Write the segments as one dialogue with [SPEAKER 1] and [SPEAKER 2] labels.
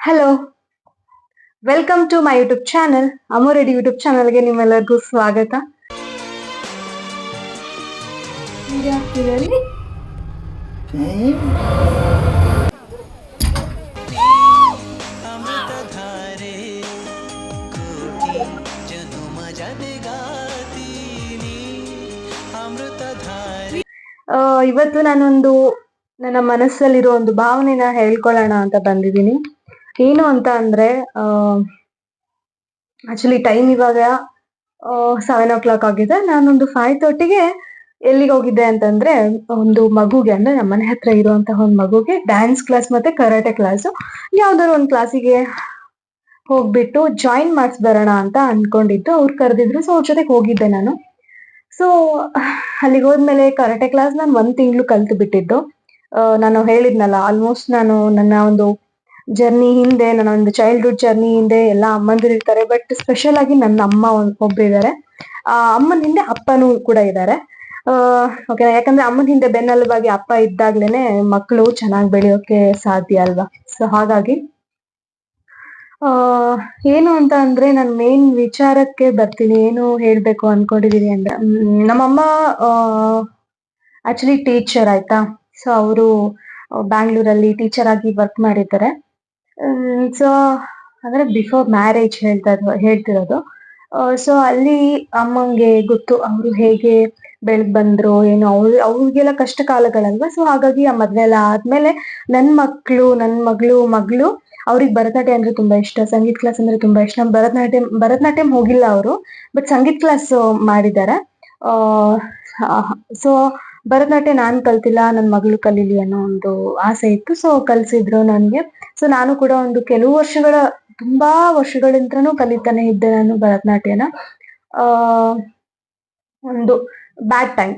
[SPEAKER 1] Hello, welcome to my YouTube channel. ಅಮೋರೆಡಿ YouTube ಚಾನಲ್ಗೆ ನಿಮ್ಮೆಲ್ಲರಿಗೂ ಸ್ವಾಗತ. ಇವತ್ತು ನಾನೊಂದು ನನ್ನ ಮನಸ್ಸಲ್ಲಿರೋ ಒಂದು ಭಾವನೆನ ಹೇಳ್ಕೊಳ್ಳೋಣ ಅಂತ ಬಂದಿದ್ದೀನಿ. ಏನು ಅಂತ ಅಂದ್ರೆ ಆಕ್ಚುಲಿ ಟೈಮ್ ಇವಾಗ 7 o'clock ಆಗಿದೆ. ನಾನೊಂದು 5:30ಗೆ ಎಲ್ಲಿಗೆ ಹೋಗಿದ್ದೆ ಅಂತಂದ್ರೆ, ಒಂದು ಮಗುಗೆ, ಅಂದ್ರೆ ನಮ್ಮ ಮನೆ ಹತ್ರ ಇರುವಂತಹ ಒಂದು ಮಗುಗೆ ಡ್ಯಾನ್ಸ್ ಕ್ಲಾಸ್ ಮತ್ತೆ ಕರಾಟೆ ಕ್ಲಾಸ್ ಯಾವ್ದಾದ್ರು ಒಂದು ಕ್ಲಾಸಿಗೆ ಹೋಗ್ಬಿಟ್ಟು ಜಾಯಿನ್ ಮಾಡಿಸ್ ಬರೋಣ ಅಂತ ಅನ್ಕೊಂಡಿದ್ದು. ಅವ್ರು ಕರೆದಿದ್ರು, ಸೊ ಅವ್ರ ಜೊತೆಗೆ ಹೋಗಿದ್ದೆ ನಾನು. ಸೊ ಅಲ್ಲಿಗೆ ಹೋದ್ಮೇಲೆ ಕರಾಟೆ ಕ್ಲಾಸ್ ನಾನು 1 ತಿಂಗಳು ಕಲ್ತು ಬಿಟ್ಟಿದ್ದು. ನಾನು ಹೇಳಿದ್ನಲ್ಲ, ಆಲ್ಮೋಸ್ಟ್ ನಾನು ನನ್ನ ಒಂದು ಜರ್ನಿ ಹಿಂದೆ, ನನ್ನ ಒಂದು ಚೈಲ್ಡ್ಹುಡ್ ಜರ್ನಿ ಹಿಂದೆ ಎಲ್ಲ ಅಮ್ಮಂದಿರು ಇರ್ತಾರೆ, ಬಟ್ ಸ್ಪೆಷಲ್ ಆಗಿ ನನ್ನ ಅಮ್ಮ ಒಬ್ರಿದ್ದಾರೆ. ಆ ಅಮ್ಮನ ಹಿಂದೆ ಅಪ್ಪನೂ ಕೂಡ ಇದ್ದಾರೆ. ಓಕೆ, ಯಾಕಂದ್ರೆ ಅಮ್ಮನ ಹಿಂದೆ ಬೆನ್ನೆಲುಬಾಗಿ ಅಪ್ಪ ಇದ್ದಾಗ್ಲೇನೆ ಮಕ್ಕಳು ಚೆನ್ನಾಗಿ ಬೆಳೆಯೋಕೆ ಸಾಧ್ಯ ಅಲ್ವಾ. ಸೊ ಹಾಗಾಗಿ ಏನು ಅಂತ ಅಂದ್ರೆ, ನಾನು ಮೇನ್ ವಿಚಾರಕ್ಕೆ ಬರ್ತೀನಿ. ಏನು ಹೇಳ್ಬೇಕು ಅನ್ಕೊಂಡಿದೀನಿ ಅಂದ್ರೆ, ನಮ್ಮಮ್ಮ ಆಕ್ಚುಲಿ ಟೀಚರ್, ಆಯ್ತಾ. ಸೊ ಅವರು ಬ್ಯಾಂಗ್ಳೂರಲ್ಲಿ ಟೀಚರ್ ಆಗಿ ವರ್ಕ್ ಮಾಡಿದ್ದಾರೆ. ಸೊ ಅಂದ್ರೆ ಬಿಫೋರ್ ಮ್ಯಾರೇಜ್ ಹೇಳ್ತಿರೋದು. ಸೊ ಅಲ್ಲಿ ಅಮ್ಮಂಗೆ ಗೊತ್ತು ಅವರು ಹೇಗೆ ಬೆಳೆದ್ ಬಂದ್ರು ಏನು, ಅವ್ರಿಗೆಲ್ಲ ಕಷ್ಟ ಕಾಲಗಳಲ್ವಾ. ಸೊ ಹಾಗಾಗಿ ಆ ಮದ್ವೆ ಎಲ್ಲ ಆದ್ಮೇಲೆ ನನ್ ಮಗಳು ಅವ್ರಿಗೆ ಭರತನಾಟ್ಯ ಅಂದ್ರೆ ತುಂಬಾ ಇಷ್ಟ, ಸಂಗೀತ ಕ್ಲಾಸ್ ಅಂದ್ರೆ ತುಂಬಾ ಇಷ್ಟ. ಭರತನಾಟ್ಯಂ ಹೋಗಿಲ್ಲ ಅವರು, ಬಟ್ ಸಂಗೀತ ಕ್ಲಾಸ್ ಮಾಡಿದ್ದಾರೆ. ಸೊ ಭರತನಾಟ್ಯ ನಾನ್ ಕಲ್ತಿಲ್ಲ, ನನ್ ಮಗಳು ಕಲೀಲಿ ಅನ್ನೋ ಒಂದು ಆಸೆ ಇತ್ತು. ಸೊ ಕಲ್ಸಿದ್ರು ನನ್ಗೆ. ಸೊ ನಾನು ಕೂಡ ಒಂದು ಕೆಲವು ತುಂಬಾ ವರ್ಷಗಳಿಂದನೂ ಕಲಿತಾನೆ ಇದ್ದೆ ನಾನು ಭರತನಾಟ್ಯನ. ಒಂದು ಬ್ಯಾಡ್ ಟೈಮ್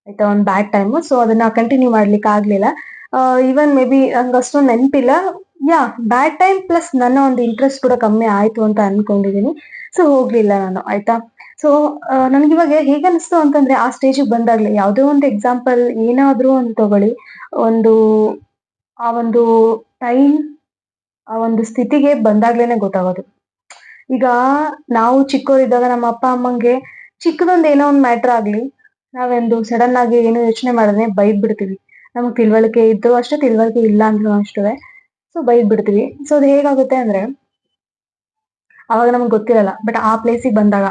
[SPEAKER 1] ಆಯ್ತಾ, ಒಂದು ಬ್ಯಾಡ್ ಟೈಮ್. ಸೊ ಅದನ್ನ ಕಂಟಿನ್ಯೂ ಮಾಡ್ಲಿಕ್ಕೆ ಆಗ್ಲಿಲ್ಲ. ಈವನ್ ಮೇ ಬಿ ನಂಗೆ ಅಷ್ಟೊಂದು ನೆನಪಿಲ್ಲ. ಬ್ಯಾಡ್ ಟೈಮ್ ಪ್ಲಸ್ ನನ್ನ ಒಂದು ಇಂಟ್ರೆಸ್ಟ್ ಕೂಡ ಕಮ್ಮಿ ಆಯ್ತು ಅಂತ ಅನ್ಕೊಂಡಿದೀನಿ. ಸೊ ಹೋಗ್ಲಿಲ್ಲ ನಾನು, ಆಯ್ತಾ. ಸೊ ನನ್ಗಿವಾಗ ಹೇಗನ್ನಿಸ್ತು ಅಂತಂದ್ರೆ, ಆ ಸ್ಟೇಜಿಗೆ ಬಂದಾಗ್ಲೇ ಯಾವ್ದೋ ಒಂದು ಎಕ್ಸಾಂಪಲ್ ಏನಾದ್ರೂ ಒಂದು ತಗೊಳ್ಳಿ, ಒಂದು ಆ ಒಂದು ಟೈಮ್, ಆ ಒಂದು ಸ್ಥಿತಿಗೆ ಬಂದಾಗ್ಲೇನೆ ಗೊತ್ತಾಗೋದು. ಈಗ ನಾವು ಚಿಕ್ಕವರಿದ್ದಾಗ ನಮ್ಮ ಅಪ್ಪ ಅಮ್ಮಂಗೆ ಚಿಕ್ಕದೊಂದು ಏನೋ ಒಂದು ಮ್ಯಾಟ್ರ್ ಆಗ್ಲಿ, ನಾವೊಂದು ಸಡನ್ ಆಗಿ ಏನೋ ಯೋಚನೆ ಮಾಡಿದ್ರೆ ಬೈದ್ ಬಿಡ್ತೀವಿ. ನಮಗ್ ತಿಳುವಳಿಕೆ ಇದ್ದು ಅಷ್ಟೇ, ತಿಳುವಳಿಕೆ ಇಲ್ಲ ಅಂದ್ರೂ ಅಷ್ಟೇ, ಸೊ ಬೈದ್ ಬಿಡ್ತೀವಿ. ಸೊ ಅದು ಹೇಗಾಗುತ್ತೆ ಅಂದ್ರೆ, ಅವಾಗ ನಮ್ಗೆ ಗೊತ್ತಿರಲ್ಲ, ಬಟ್ ಆ ಪ್ಲೇಸಿಗೆ ಬಂದಾಗ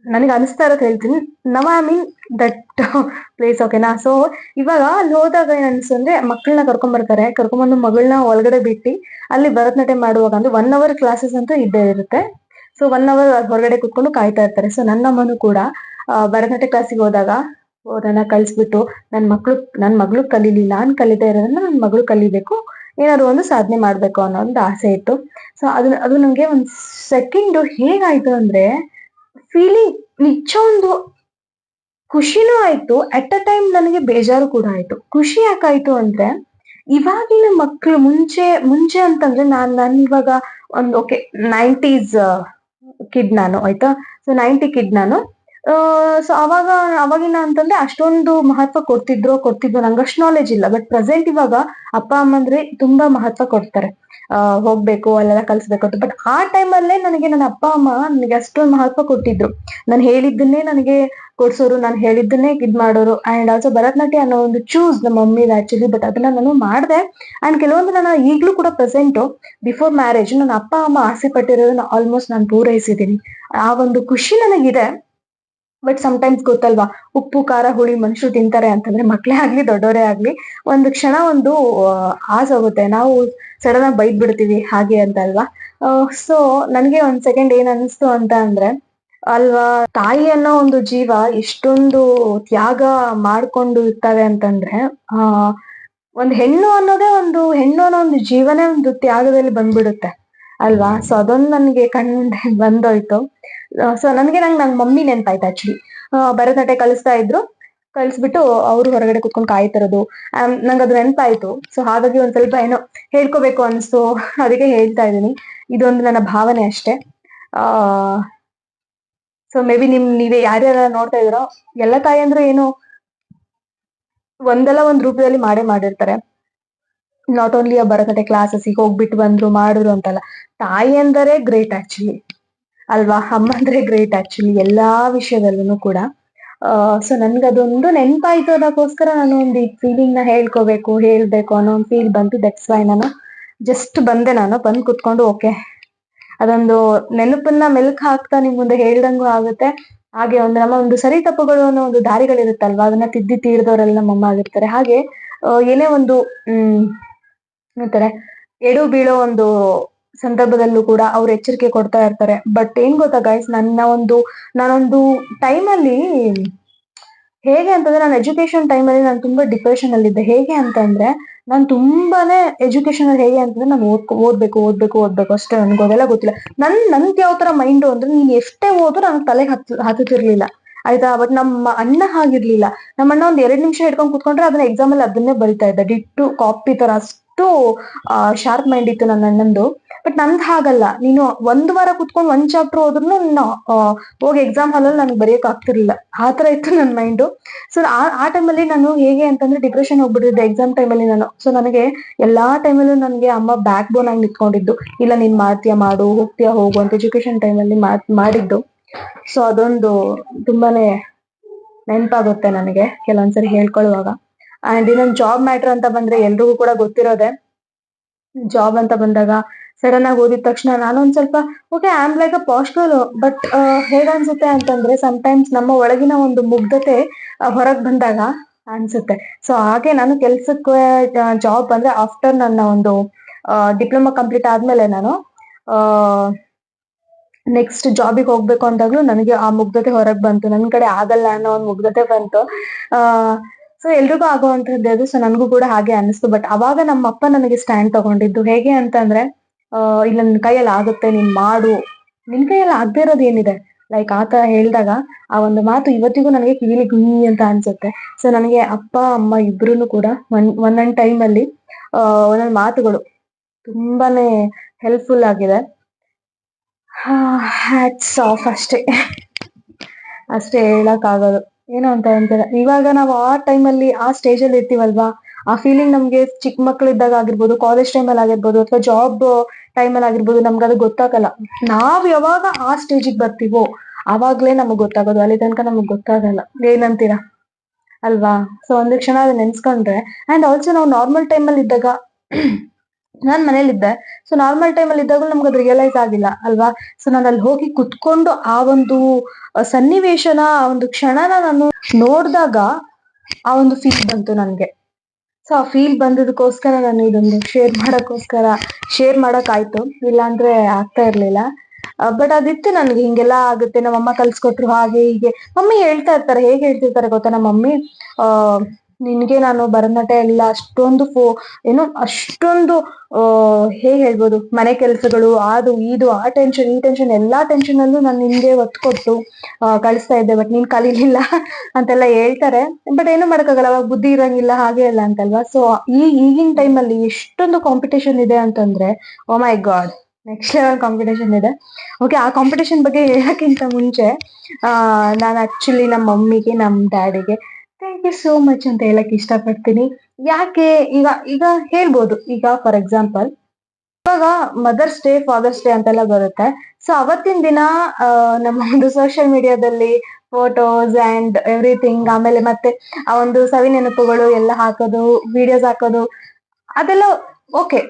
[SPEAKER 1] ನನಗೆ ಅನಿಸ್ತಾ ಇರೋದು ಹೇಳ್ತೀನಿ. ನವ ಐ ಮೀನ್ ದಟ್ ಪ್ಲೇಸ್, ಓಕೆನಾ. ಸೊ ಇವಾಗ ಅಲ್ಲಿ ಹೋದಾಗ ಏನ್ ಅನ್ಸು ಅಂದ್ರೆ, ಮಕ್ಕಳನ್ನ ಕರ್ಕೊಂಡ್ಬಂದು ಮಗಳನ್ನ ಒಳಗಡೆ ಬಿಟ್ಟು ಅಲ್ಲಿ ಭರತನಾಟ್ಯ ಮಾಡುವಾಗ ಅಂದ್ರೆ 1 hour ಕ್ಲಾಸಸ್ ಅಂತೂ ಇದ್ದೇ ಇರುತ್ತೆ. ಸೊ 1 hour ಹೊರಗಡೆ ಕುತ್ಕೊಂಡು ಕಾಯ್ತಾ ಇರ್ತಾರೆ. ಸೊ ನನ್ನ ಅಮ್ಮನು ಕೂಡ ಭರತನಾಟ್ಯ ಕ್ಲಾಸಿಗೆ ಹೋದಾಗ ನನ್ನ ಕಳ್ಸ್ಬಿಟ್ಟು, ನನ್ ಮಗಳು ಕಲೀಲಿ, ನಾನ್ ಕಲಿತಾ ಇರೋದ್ರಿಂದ ನನ್ ಮಗಳು ಕಲಿಬೇಕು, ಏನಾದ್ರು ಒಂದು ಸಾಧನೆ ಮಾಡ್ಬೇಕು ಅನ್ನೋ ಒಂದು ಆಸೆ ಇತ್ತು. ಸೊ ಅದು ನಂಗೆ ಒಂದ್ ಸೆಕೆಂಡ್ ಹೇಗಾಯ್ತು ಅಂದ್ರೆ, ಫೀಲಿಂಗ್ ನಿಜ ಒಂದು ಖುಷಿನೂ ಆಯ್ತು, ಅಟ್ ಅ ಟೈಮ್ ನನಗೆ ಬೇಜಾರು ಕೂಡ ಆಯ್ತು. ಖುಷಿ ಯಾಕಾಯ್ತು ಅಂದ್ರೆ, ಇವಾಗಿನ ಮಕ್ಕಳು ಮುಂಚೆ ಅಂತಂದ್ರೆ, ನಾನು ಇವಾಗ ಒಂದು ಓಕೆ 90s ಕಿಡ್ ನಾನು, ಆಯ್ತಾ. ಸೊ 90 ಕಿಡ್ ನಾನು. ಸೊ ಅವಾಗಿನ ಅಂತಂದ್ರೆ ಅಷ್ಟೊಂದು ಮಹತ್ವ ಕೊಡ್ತಿದ್ರು ನಂಗೆ ಅಷ್ಟು ನಾಲೆಜ್ ಇಲ್ಲ. ಬಟ್ ಪ್ರೆಸೆಂಟ್ ಇವಾಗ ಅಪ್ಪ ಅಮ್ಮಂದ್ರೆ ತುಂಬಾ ಮಹತ್ವ ಕೊಡ್ತಾರೆ, ಹೋಗ್ಬೇಕು ಅಲ್ಲೆಲ್ಲ ಕಲ್ಸ್ಬೇಕು ಅಂತ. ಬಟ್ ಆ ಟೈಮಲ್ಲೇ ನನಗೆ ನನ್ನ ಅಪ್ಪ ಅಮ್ಮ ನನಗೆ ಅಷ್ಟೊಂದು ಮಹತ್ವ ಕೊಟ್ಟಿದ್ರು. ನಾನು ಹೇಳಿದ್ದನ್ನೇ ನನಗೆ ಕೊಡ್ಸೋರು, ನಾನು ಹೇಳಿದ್ದನ್ನೇ ಮಾಡೋರು. ಅಂಡ್ ಆಲ್ಸೋ ಭರತನಾಟ್ಯ ಅನ್ನೋ ಒಂದು ಚೂಸ್ ನಮ್ಮ ಮಮ್ಮಿ ಆಕ್ಚುಲಿ, ಬಟ್ ಅದನ್ನ ನಾನು ಮಾಡಿದೆ. ಅಂಡ್ ಕೆಲವೊಂದು ನಾನು ಈಗ್ಲೂ ಕೂಡ ಪ್ರೆಸೆಂಟು, ಬಿಫೋರ್ ಮ್ಯಾರೇಜ್ ನನ್ನ ಅಪ್ಪ ಅಮ್ಮ ಆಸೆ ಪಟ್ಟಿರೋದನ್ನ ಆಲ್ಮೋಸ್ಟ್ ನಾನು ಪೂರೈಸಿದ್ದೀನಿ. ಆ ಒಂದು ಖುಷಿ ನನಗಿದೆ. ಬಟ್ ಸಮ್ಟೈಮ್ಸ್ ಗೊತ್ತಲ್ವಾ, ಉಪ್ಪು ಖಾರ ಹುಳಿ ಮನುಷ್ಯರು ತಿಂತಾರೆ ಅಂತಂದ್ರೆ, ಮಕ್ಳೇ ಆಗ್ಲಿ ದೊಡ್ಡವರೇ ಆಗ್ಲಿ, ಒಂದು ಕ್ಷಣ ಒಂದು ಆಸೆ ಹೋಗುತ್ತೆ, ನಾವು ಸಡನ್ ಆಗಿ ಬೈದ್ ಬಿಡ್ತೀವಿ ಹಾಗೆ ಅಂತ ಅಲ್ವಾ. ಸೊ ನನ್ಗೆ ಒಂದ್ ಸೆಕೆಂಡ್ ಏನ್ ಅನಿಸ್ತು ಅಂತ ಅಂದ್ರೆ, ಅಲ್ವಾ, ತಾಯಿ ಅನ್ನೋ ಒಂದು ಜೀವ ಎಷ್ಟೊಂದು ತ್ಯಾಗ ಮಾಡ್ಕೊಂಡು ಇರ್ತವೆ ಅಂತಂದ್ರೆ, ಒಂದು ಹೆಣ್ಣು ಅನ್ನೋ ಒಂದು ಜೀವನೇ ಒಂದು ತ್ಯಾಗದಲ್ಲಿ ಬಂದ್ಬಿಡುತ್ತೆ ಅಲ್ವಾ. ಸೊ ಅದೊಂದು ನನ್ಗೆ ಕಣ್ಮುಂದೆ ಬಂದೋಯ್ತು. ಸೊ ನಂಗ್ ಮಮ್ಮಿ ನೆನ್ಪಾಯ್ತು ಆಕ್ಚುಲಿ. ಭರತನಾಟ್ಯ ಕಲಿಸ್ಬಿಟ್ಟು ಅವ್ರು ಹೊರಗಡೆ ಕುತ್ಕೊಂಡು ಕಾಯ್ತಿರೋದು, ನಂಗೆ ಅದು ನೆನ್ಪಾಯ್ತು. ಸೊ ಹಾಗಾಗಿ ಒಂದ್ ಸ್ವಲ್ಪ ಏನೋ ಹೇಳ್ಕೋಬೇಕು ಅನ್ಸ್ತು, ಅದಕ್ಕೆ ಹೇಳ್ತಾ ಇದ್ದೀನಿ. ಇದೊಂದು ನನ್ನ ಭಾವನೆ ಅಷ್ಟೇ. ಸೊ ಮೇ ಬಿ ನೀವೇ ಯಾರ್ಯಾರ ನೋಡ್ತಾ ಇದ್ದೀರೋ, ಎಲ್ಲ ತಾಯಿ ಅಂದ್ರೂ ಏನು ಒಂದಲ್ಲ ಒಂದ್ ರೂಪದಲ್ಲಿ ಮಾಡಿರ್ತಾರೆ. ನಾಟ್ ಓನ್ಲಿ ಆ ಭರತನಾಟ್ಯ ಕ್ಲಾಸಸ್ ಹೋಗ್ಬಿಟ್ಟು ಬಂದ್ರು ಮಾಡಿದ್ರು ಅಂತಲ್ಲ, ತಾಯಿ ಅಂದರೆ ಗ್ರೇಟ್ ಆಕ್ಚುಲಿ ಅಲ್ವಾ, ಅಮ್ಮ ಅಂದ್ರೆ ಗ್ರೇಟ್ ಆಕ್ಚುಲಿ ಎಲ್ಲಾ ವಿಷಯದಲ್ಲೂ ಕೂಡ. ಸೊ ನನ್ಗದೊಂದು ನೆನ್ಪಾಯ್ತು ಅದಕ್ಕೋಸ್ಕರ ನಾನು ಒಂದು ಈ ಫೀಲಿಂಗ್ ನ ಹೇಳ್ಬೇಕು ಅನ್ನೋ ಒಂದು ಫೀಲ್ ಬಂತು. ದಟ್ಸ್ ವೈ ನಾನು ಜಸ್ಟ್ ಬಂದೆ, ನಾನು ಬಂದ್ ಕುತ್ಕೊಂಡು ಓಕೆ ಅದೊಂದು ನೆನಪನ್ನ ಮೆಲ್ಕ್ ಹಾಕ್ತಾ ನಿಮ್ ಮುಂದೆ ಹೇಳ್ದಂಗೂ ಆಗುತ್ತೆ. ಹಾಗೆ ಒಂದು ನಮ್ಮ ಒಂದು ಸರಿ ತಪ್ಪುಗಳು ಅನ್ನೋ ಒಂದು ದಾರಿಗಳಿರುತ್ತಲ್ವಾ, ಅದನ್ನ ತಿದ್ದಿ ತೀರ್ದವರೆಲ್ಲ ನಮ್ಮಮ್ಮ ಆಗಿರ್ತಾರೆ. ಹಾಗೆ ಏನೇ ಒಂದು ಏನಂತಾರೆ ಎಡು ಬೀಳೋ ಒಂದು ಸಂದರ್ಭದಲ್ಲೂ ಕೂಡ ಅವ್ರು ಎಚ್ಚರಿಕೆ ಕೊಡ್ತಾ ಇರ್ತಾರೆ. ಬಟ್ ಏನ್ ಗೊತ್ತಾ ಗೈಸ್, ನಾನೊಂದು ಟೈಮಲ್ಲಿ ಹೇಗೆ ಅಂತಂದ್ರೆ, ನಾನು ಎಜುಕೇಶನ್ ಟೈಮಲ್ಲಿ ನಾನು ತುಂಬಾ ಡಿಪ್ರೆಷನ್ ಅಲ್ಲಿ ಇದ್ದೆ. ಹೇಗೆ ಅಂತಂದ್ರೆ ನಾನು ತುಂಬಾನೇ ಎಜುಕೇಶನ್ ಅಲ್ಲಿ ಹೇಗೆ ಅಂತಂದ್ರೆ ನಾನು ಓದ್ಬೇಕು ಅಷ್ಟೇ, ನನ್ಗೆ ಅದೆಲ್ಲ ಗೊತ್ತಿಲ್ಲ. ನನ್ಗೆ ಯಾವ ತರ ಮೈಂಡ್ ಅಂದ್ರೆ, ನೀನ್ ಎಷ್ಟೇ ಓದು ನನ್ಗೆ ತಲೆಗೆ ಹತ್ತುತ್ತಿರ್ಲಿಲ್ಲ ಆಯ್ತಾ. ಬಟ್ ನಮ್ಮ ಅಣ್ಣ ಹಾಗಿರ್ಲಿಲ್ಲ. ನಮ್ಮ ಅಣ್ಣ ಒಂದ್ 2 ನಿಮಿಷ ಹಿಡ್ಕೊಂಡು ಕುತ್ಕೊಂಡ್ರೆ ಅದನ್ನ ಎಕ್ಸಾಮ್ ಅಲ್ಲಿ ಅದನ್ನೇ ಬರಿತಾ ಇದ್ದ, ಡಿಟ್ಟು ಕಾಪಿ ತರ. ಅಷ್ಟು ಶಾರ್ಪ್ ಮೈಂಡ್ ಇತ್ತು ನನ್ನ ಅಣ್ಣಂದು. ಬಟ್ ನಂದ್ ಹಾಗಲ್ಲ, ನೀನು 1 ವಾರ ಕುತ್ಕೊಂಡು 1 ಚಾಪ್ಟರ್ ಹೋದ್ರು ಹೋಗಿ ಎಕ್ಸಾಮ್ ಹಾಲಲ್ಲಿ ನನ್ಗೆ ಬರೆಯಕ್ ಆಗ್ತಿರ್ಲಿಲ್ಲ. ಆ ತರ ಇತ್ತು ನನ್ನ ಮೈಂಡು. ಸೊ ಆ ಟೈಮಲ್ಲಿ ನಾನು ಹೇಗೆ ಅಂತಂದ್ರೆ ಡಿಪ್ರೆಷನ್ ಹೋಗ್ಬಿಟ್ಟಿದ್ದೆ ಎಕ್ಸಾಮ್ ಟೈಮಲ್ಲಿ ನಾನು. ಸೊ ನನಗೆ ಎಲ್ಲಾ ಟೈಮಲ್ಲೂ ನನಗೆ ಅಮ್ಮ ಬ್ಯಾಕ್ ಬೋನ್ ಆಗಿ ನಿಂತ್ಕೊಂಡಿದ್ದು, ಇಲ್ಲ ನೀನ್ ಮಾಡ್ತೀಯಾ ಮಾಡು, ಹೋಗ್ತೀಯಾ ಹೋಗು ಅಂತ ಎಜುಕೇಶನ್ ಟೈಮಲ್ಲಿ ಮಾಡಿದ್ದು. ಸೊ ಅದೊಂದು ತುಂಬಾನೇ ನೆನಪಾಗುತ್ತೆ ನನಗೆ ಕೆಲವೊಂದ್ಸರಿ ಹೇಳ್ಕೊಳ್ಳುವಾಗ. ಅಂಡ್ ಇನ್ನೊಂದು ಜಾಬ್ ಮ್ಯಾಟ್ರ್ ಅಂತ ಬಂದ್ರೆ ಎಲ್ರಿಗೂ ಕೂಡ ಗೊತ್ತಿರೋದೆ. ಜಾಬ್ ಅಂತ ಬಂದಾಗ ಸಡನ್ ಆಗಿ ಓದಿದ ತಕ್ಷಣ ನಾನೊಂದ್ ಸ್ವಲ್ಪ okay I am like a posh girl. But ಹೇಗನ್ಸುತ್ತೆ ಅಂತಂದ್ರೆ ಸಮಟೈಮ್ಸ್ ನಮ್ಮ ಒಳಗಿನ ಒಂದು ಮುಗ್ಧತೆ ಹೊರಗ್ ಬಂದಾಗ ಅನ್ಸುತ್ತೆ. ಸೊ ಹಾಗೆ ನಾನು ಕೆಲ್ಸಕ್ಕೆ ಜಾಬ್ ಅಂದ್ರೆ ಆಫ್ಟರ್ ನನ್ನ ಒಂದು ಡಿಪ್ಲೊಮಾ ಕಂಪ್ಲೀಟ್ ಆದ್ಮೇಲೆ ನಾನು ನೆಕ್ಸ್ಟ್ ಜಾಬಿಗೆ ಹೋಗ್ಬೇಕು ಅಂದಾಗ್ಲೂ ನನಗೆ ಆ ಮುಗ್ಧತೆ ಹೊರಗ್ ಬಂತು. ನನ್ ಕಡೆ ಆಗಲ್ಲ ಅನ್ನೋ ಒಂದು ಮುಗ್ಧತೆ ಬಂತು. ಸೊ ಎಲ್ರಿಗೂ ಆಗುವಂತದ್ದೇ ಅದು. ಸೊ ನನ್ಗೂ ಕೂಡ ಹಾಗೆ ಅನಿಸ್ತು. ಬಟ್ ಅವಾಗ ನಮ್ಮ ಅಪ್ಪ ನನಗೆ ಸ್ಟ್ಯಾಂಡ್ ತಗೊಂಡಿದ್ದು ಹೇಗೆ ಅಂತಂದ್ರೆ, ಇಲ್ಲ ನಿನ್ ಕೈಯಲ್ಲಿ ಆಗುತ್ತೆ, ನೀನ್ ಮಾಡು, ನಿನ್ ಕೈಯಲ್ಲಿ ಆಗದೆ ಇರೋದು ಏನಿದೆ, ಲೈಕ್ ಆತರ ಹೇಳಿದಾಗ ಆ ಒಂದು ಮಾತು ಇವತ್ತಿಗೂ ನನಗೆ ಕಿವಿಲಿ ಗುಯಿ ಅಂತ ಅನ್ಸುತ್ತೆ. ಸೊ ನನಗೆ ಅಪ್ಪ ಅಮ್ಮ ಇಬ್ರು ಕೂಡ ಒಂದೊಂದ್ ಟೈಮ್ ಅಲ್ಲಿ ಒಂದೊಂದ್ ಮಾತುಗಳು ತುಂಬಾನೇ ಹೆಲ್ಪ್ಫುಲ್ ಆಗಿದೆ. ಹ್ಯಾಟ್ಸ್ ಆಫ್ ಅಷ್ಟೇ, ಅಷ್ಟೇ ಹೇಳಕ್ ಆಗೋದು. ಏನು ಅಂತ ಅಂತಾರೆ, ಇವಾಗ ನಾವು ಆ ಟೈಮಲ್ಲಿ ಆ ಸ್ಟೇಜ್ ಅಲ್ಲಿ ಇರ್ತೀವಲ್ವಾ, ಆ ಫೀಲಿಂಗ್ ನಮ್ಗೆ ಚಿಕ್ಕ ಮಕ್ಳಿದ್ದಾಗ ಆಗಿರ್ಬೋದು, ಕಾಲೇಜ್ ಟೈಮಲ್ಲಿ ಆಗಿರ್ಬೋದು, ಅಥವಾ ಜಾಬ್ ಟೈಮಲ್ಲಿ ಆಗಿರ್ಬೋದು, ನಮ್ಗೆ ಅದು ಗೊತ್ತಾಗಲ್ಲ. ನಾವ್ ಯಾವಾಗ ಆ ಸ್ಟೇಜಿಗೆ ಬರ್ತೀವೋ ಅವಾಗ್ಲೇ ನಮಗ್ ಗೊತ್ತಾಗೋದು, ಅಲ್ಲಿ ತನಕ ನಮಗ್ ಗೊತ್ತಾಗಲ್ಲ. ಏನಂತೀರಾ ಅಲ್ವಾ? ಸೊ ಒಂದ್ ಕ್ಷಣ ಅದನ್ನ ನೆನ್ಸ್ಕೊಂಡ್ರೆ, ಅಂಡ್ ಆಲ್ಸೋ ನಾವು ನಾರ್ಮಲ್ ಟೈಮಲ್ಲಿ ಇದ್ದಾಗ ನಾನ್ ಮನೇಲಿದ್ದೆ. ಸೊ ನಾರ್ಮಲ್ ಟೈಮಲ್ಲಿ ಇದ್ದಾಗ ನಮ್ಗೆ ಅದು ರಿಯಲೈಸ್ ಆಗಿಲ್ಲ ಅಲ್ವಾ. ಸೊ ನಾನು ಅಲ್ಲಿ ಹೋಗಿ ಕುತ್ಕೊಂಡು ಆ ಒಂದು ಸನ್ನಿವೇಶನ, ಆ ಒಂದು ಕ್ಷಣನ ನಾನು ನೋಡ್ದಾಗ ಆ ಒಂದು ಫೀಲ್ ಬಂತು ನನ್ಗೆ. ಸೊ ಆ ಫೀಲ್ ಬಂದದಕ್ಕೋಸ್ಕರ ನಾನು ಇದೊಂದು ಶೇರ್ ಮಾಡಕ್ ಆಯ್ತು, ಇಲ್ಲಾಂದ್ರೆ ಆಗ್ತಾ ಇರ್ಲಿಲ್ಲ. ಬಟ್ ಅದಿತ್ತು ನನ್ಗೆ, ಹಿಂಗೆಲ್ಲ ಆಗುತ್ತೆ, ನಮ್ಮ ಅಮ್ಮ ಕಲ್ಸ್ಕೊಟ್ರು ಹಾಗೆ ಹೀಗೆ. ಮಮ್ಮಿ ಹೇಳ್ತಾ ಇರ್ತಾರೆ, ಹೇಗೆ ಹೇಳ್ತಿರ್ತಾರೆ ಗೊತ್ತಾ ನಮ್ಮ ಮಮ್ಮಿ, ನಿನ್ಗೆ ನಾನು ಭರತನಾಟ್ಯ ಎಲ್ಲ ಏನು ಅಷ್ಟೊಂದು ಹೇಗ್ ಹೇಳ್ಬೋದು, ಮನೆ ಕೆಲ್ಸಗಳು ಅದು ಇದು ಆ ಟೆನ್ಷನ್ ಈ ಟೆನ್ಷನ್ ಎಲ್ಲಾ ಟೆನ್ಷನ್ ಅಲ್ಲೂ ನಾನು ನಿನ್ಗೆ ಒತ್ತು ಕೊಟ್ಟು ಕಳಿಸ್ತಾ ಇದ್ದೆ. ಬಟ್ ನೀನ್ ಕಲೀಲಿಲ್ಲ ಅಂತೆಲ್ಲ ಹೇಳ್ತಾರೆ. ಬಟ್ ಏನು ಮಾಡಕ್ಕಾಗಲ್ಲ, ಅವಾಗ ಬುದ್ಧಿ ಇರಂಗಿಲ್ಲ ಹಾಗೆ ಎಲ್ಲ ಅಂತಲ್ವಾ. ಸೊ ಈಗಿನ ಟೈಮಲ್ಲಿ ಎಷ್ಟೊಂದು ಕಾಂಪಿಟೇಷನ್ ಇದೆ ಅಂತಂದ್ರೆ, ಓ ಮೈ ಗಾಡ್, ನೆಕ್ಸ್ಟ್ ಲೆವೆಲ್ ಕಾಂಪಿಟೇಷನ್ ಇದೆ. ಓಕೆ, ಆ ಕಾಂಪಿಟೇಷನ್ ಬಗ್ಗೆ ಹೇಳಕ್ಕಿಂತ ಮುಂಚೆ ನಾನು ಆಕ್ಚುಲಿ ನಮ್ಮ ಮಮ್ಮಿಗೆ ನಮ್ಮ ಡ್ಯಾಡಿಗೆ ಥ್ಯಾಂಕ್ ಯು ಸೋ ಮಚ್ ಅಂತ ಹೇಳಕ್ ಇಷ್ಟಪಡ್ತೀನಿ. ಯಾಕೆ ಈಗ ಈಗ ಹೇಳ್ಬೋದು, ಈಗ ಫಾರ್ ಎಕ್ಸಾಂಪಲ್ ಇವಾಗ ಮದರ್ಸ್ ಡೇ, ಫಾದರ್ಸ್ ಡೇ ಅಂತೆಲ್ಲ ಬರುತ್ತೆ. ಸೊ ಅವತ್ತಿನ ದಿನ ನಮ್ಮ ಒಂದು ಸೋಷಿಯಲ್ ಮೀಡಿಯಾದಲ್ಲಿ ಫೋಟೋಸ್ ಅಂಡ್ ಎವ್ರಿಥಿಂಗ್, ಆಮೇಲೆ ಮತ್ತೆ ಆ ಒಂದು ಸವಿ ನೆನಪುಗಳು ಎಲ್ಲ ಹಾಕೋದು, ವಿಡಿಯೋಸ್ ಹಾಕೋದು, ಅದೆಲ್ಲ ಓಕೆ.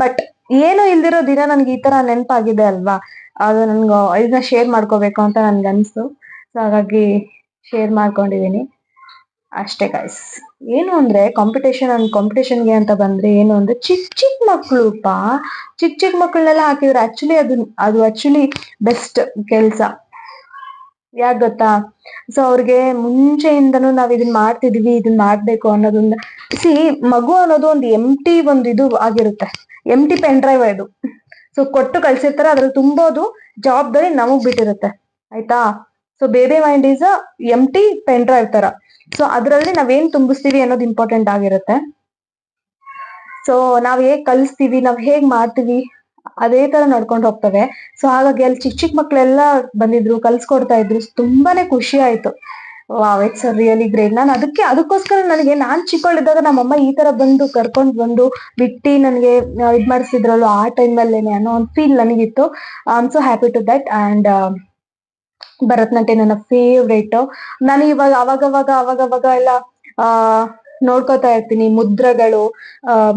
[SPEAKER 1] ಬಟ್ ಏನು ಇಲ್ದಿರೋ ದಿನ ನನ್ಗೆ ಈ ತರ ನೆನಪಾಗಿದೆ ಅಲ್ವಾ, ಅದು ನನ್ಗೆ ಇದನ್ನ ಶೇರ್ ಮಾಡ್ಕೋಬೇಕು ಅಂತ ನನ್ಗೆ ಅನ್ಸ್ತು. ಸೊ ಹಾಗಾಗಿ ಶೇರ್ ಮಾಡ್ಕೊಂಡಿದೀನಿ ಅಷ್ಟೇ ಗೈಸ್. ಏನು ಅಂದ್ರೆ ಕಾಂಪಿಟೇಷನ್ಗೆ ಅಂತ ಬಂದ್ರೆ ಏನು ಅಂದ್ರೆ ಚಿಕ್ಕ ಮಕ್ಕಳನ್ನೆಲ್ಲ ಹಾಕಿದ್ರೆ ಆಕ್ಚುಲಿ ಅದು ಆಕ್ಚುಲಿ ಬೆಸ್ಟ್ ಕೆಲ್ಸ. ಯಾಕ್ ಗೊತ್ತಾ? ಸೊ ಅವ್ರಿಗೆ ಮುಂಚೆಯಿಂದನೂ ನಾವ್ ಇದನ್ ಮಾಡ್ತಿದೀವಿ, ಇದನ್ ಮಾಡ್ಬೇಕು ಅನ್ನೋದೊಂದು ಮಗು ಅನ್ನೋದು ಒಂದು ಒಂದು ಇದು ಆಗಿರುತ್ತೆ, ಎಂಟಿ ಪೆನ್ ಡ್ರೈವ್ ಇದು. ಸೊ ಕೊಟ್ಟು ಕಳ್ಸಿರ್ತಾರೆ, ಅದ್ರಲ್ಲಿ ತುಂಬೋದು ಜವಾಬ್ದಾರಿ ನಮಗ್ ಬಿಟ್ಟಿರುತ್ತೆ ಆಯ್ತಾ. So baby mind is empty pen drive ತರ. ಸೊ ಅದ್ರಲ್ಲಿ ನಾವೇನ್ ತುಂಬಿಸ್ತೀವಿ ಅನ್ನೋದು ಇಂಪಾರ್ಟೆಂಟ್ ಆಗಿರುತ್ತೆ. ಸೊ ನಾವ್ ಹೇಗ್ ಕಲಿಸ್ತೀವಿ, ನಾವ್ ಹೇಗ್ ಮಾಡ್ತೀವಿ, ಅದೇ ತರ ನಡ್ಕೊಂಡು ಹೋಗ್ತವೆ. ಸೊ ಹಾಗಾಗಿ ಅಲ್ಲಿ ಚಿಕ್ಕ ಮಕ್ಳೆಲ್ಲ ಬಂದಿದ್ರು, ಕಲ್ಸ್ಕೊಡ್ತಾ ಇದ್ರು, ತುಂಬಾನೇ ಖುಷಿ ಆಯ್ತು. Wow, it's really great. ನಾನು ಅದಕ್ಕೋಸ್ಕರ ನನಗೆ ನಾನ್ ಚಿಕ್ಕವಳಿದ್ದಾಗ ನಮ್ಮಮ್ಮ ಈ ತರ ಬಂದು ಕರ್ಕೊಂಡ್ ಬಂದು ಬಿಟ್ಟಿ ನನಗೆ ಇದ್ ಮಾಡಿಸಿದ್ರಲ್ಲ ಆ ಟೈಮ್ ಅಲ್ಲೇನೆ ಅನ್ನೋ ಒಂದು ಫೀಲ್ ನನಗಿತ್ತು. I am so happy to that. And Bharatanatyam ನನ್ನ ಫೇವ್ರೇಟ್. ನಾನು ಇವಾಗ ಅವಾಗವಾಗ ಎಲ್ಲ ಆ ನೋಡ್ಕೋತಾ ಇರ್ತೀನಿ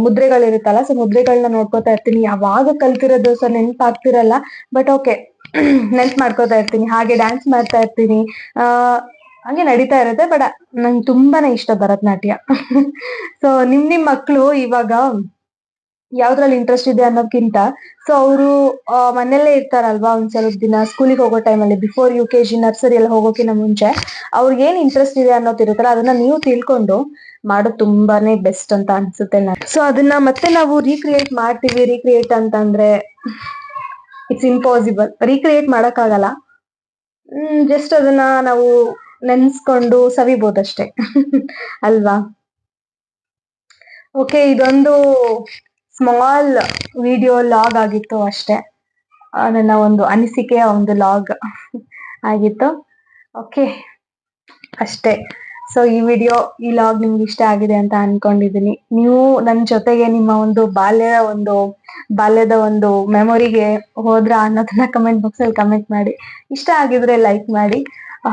[SPEAKER 1] ಮುದ್ರೆಗಳಿರುತ್ತಲ್ಲ, ಸೊ ಮುದ್ರೆಗಳನ್ನ ನೋಡ್ಕೋತಾ ಇರ್ತೀನಿ. ಯಾವಾಗ ಕಲ್ತಿರೋದು ಸೊ ನೆನ್ಪಾಗ್ತಿರಲ್ಲ, ಬಟ್ ಓಕೆ ನೆನ್ಪ್ ಮಾಡ್ಕೋತಾ ಇರ್ತೀನಿ, ಹಾಗೆ ಡ್ಯಾನ್ಸ್ ಮಾಡ್ತಾ ಇರ್ತೀನಿ. ಆ ಹಂಗೆ ನಡೀತಾ ಇರುತ್ತೆ. ಬಟ್ ನಂಗೆ ತುಂಬಾನೇ ಇಷ್ಟ ಭರತನಾಟ್ಯ. ಸೊ ನಿಮ್ ಮಕ್ಳು ಇವಾಗ ಯಾವ್ದ್ರಲ್ಲಿ ಇಂಟ್ರೆಸ್ಟ್ ಇದೆ ಅನ್ನೋದ್ಕಿಂತ, ಸೊ ಅವರು ಮನೆಯಲ್ಲೇ ಇರ್ತಾರಲ್ವಾ ಒಂದ್ ಸ್ವಲ್ಪ ದಿನ ಸ್ಕೂಲಿಗೆ ಹೋಗೋ ಟೈಮಲ್ಲಿ, ಬಿಫೋರ್ UKG ನರ್ಸರಿ ಎಲ್ಲ ಹೋಗೋಕಿನ ಮುಂಚೆ ಅವ್ರಿಗೆ ಏನ್ ಇಂಟ್ರೆಸ್ಟ್ ಇದೆ ಅನ್ನೋದಿರುತ್ತಲ್ಲ, ಅದನ್ನ ನೀವು ತಿಳ್ಕೊಂಡು ಮಾಡೋದು ತುಂಬಾನೇ ಬೆಸ್ಟ್ ಅಂತ ಅನ್ಸುತ್ತೆ ನನಗೆ. ಸೊ ಅದನ್ನ ಮತ್ತೆ ನಾವು ರೀಕ್ರಿಯೇಟ್ ಅಂತಂದ್ರೆ ಇಟ್ಸ್ ಇಂಪಾಸಿಬಲ್. ರೀಕ್ರಿಯೇಟ್ ಮಾಡಕ್ಕಾಗಲ್ಲ. ಜಸ್ಟ್ ಅದನ್ನ ನಾವು ನೆನ್ಸ್ಕೊಂಡು ಸವಿಬೋದಷ್ಟೇ. ಅಲ್ವಾ? ಓಕೆ, ಇದೊಂದು ಸ್ಮಾಲ್ ವಿಡಿಯೋ ಲಾಗ್ ಆಗಿತ್ತು ಅಷ್ಟೇ. ನನ್ನ ಒಂದು ಅನಿಸಿಕೆಯ ಒಂದು ಲಾಗ್ ಆಗಿತ್ತು. ಓಕೆ, ಅಷ್ಟೇ. ಸೊ ಈ ಲಾಗ್ ನಿಮ್ಗೆ ಇಷ್ಟ ಆಗಿದೆ ಅಂತ ಅನ್ಕೊಂಡಿದೀನಿ. ನೀವು ನನ್ನ ಜೊತೆಗೆ ನಿಮ್ಮ ಒಂದು ಬಾಲ್ಯದ ಒಂದು ಮೆಮೊರಿಗೆ ಹೋದ್ರ ಅನ್ನೋದನ್ನ ಕಮೆಂಟ್ ಬಾಕ್ಸ್ ಅಲ್ಲಿ ಕಮೆಂಟ್ ಮಾಡಿ. ಇಷ್ಟ ಆಗಿದ್ರೆ ಲೈಕ್ ಮಾಡಿ,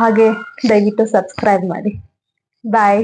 [SPEAKER 1] ಹಾಗೆ ದಯವಿಟ್ಟು ಸಬ್ಸ್ಕ್ರೈಬ್ ಮಾಡಿ. ಬಾಯ್.